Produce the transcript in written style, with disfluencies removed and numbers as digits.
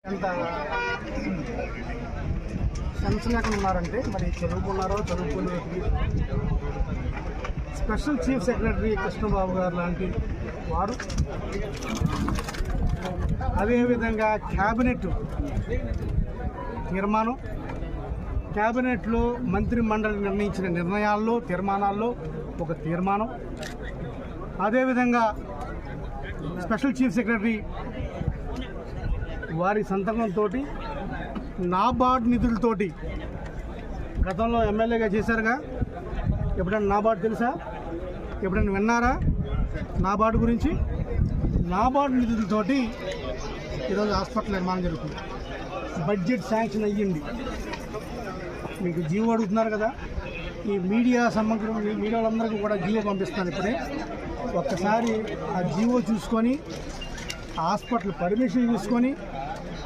ఎంత సెన్స్ లేకుండా ఉన్నారంటే మరి చదువుకున్నారో చదువుకునే స్పెషల్ చీఫ్ సెక్రటరీ కృష్ణబాబు గారు లాంటి వారు, అదేవిధంగా క్యాబినెట్ తీర్మానం, క్యాబినెట్లో మంత్రి మండలి నిర్ణయించిన నిర్ణయాల్లో తీర్మానాల్లో ఒక తీర్మానం, అదేవిధంగా స్పెషల్ చీఫ్ సెక్రటరీ వారి సంతకంతో నాబార్డ్ నిధులతోటి గతంలో ఎమ్మెల్యేగా చేశారుగా. ఎప్పుడైనా నాబార్డ్ తెలుసా? ఎప్పుడైనా విన్నారా నాబార్డు గురించి? నాబార్డ్ నిధులతోటి ఈరోజు హాస్పిటల్ నిర్మాణం జరుగుతుంది. బడ్జెట్ శాంక్షన్ అయ్యింది. మీకు జీవో అడుగుతున్నారు కదా, ఈ మీడియా సమగ్రం మీడియా వాళ్ళందరికీ కూడా జీవో పంపిస్తాను. ఇప్పుడే ఒక్కసారి ఆ జీవో చూసుకొని హాస్పిటల్ పర్మిషన్ చూసుకొని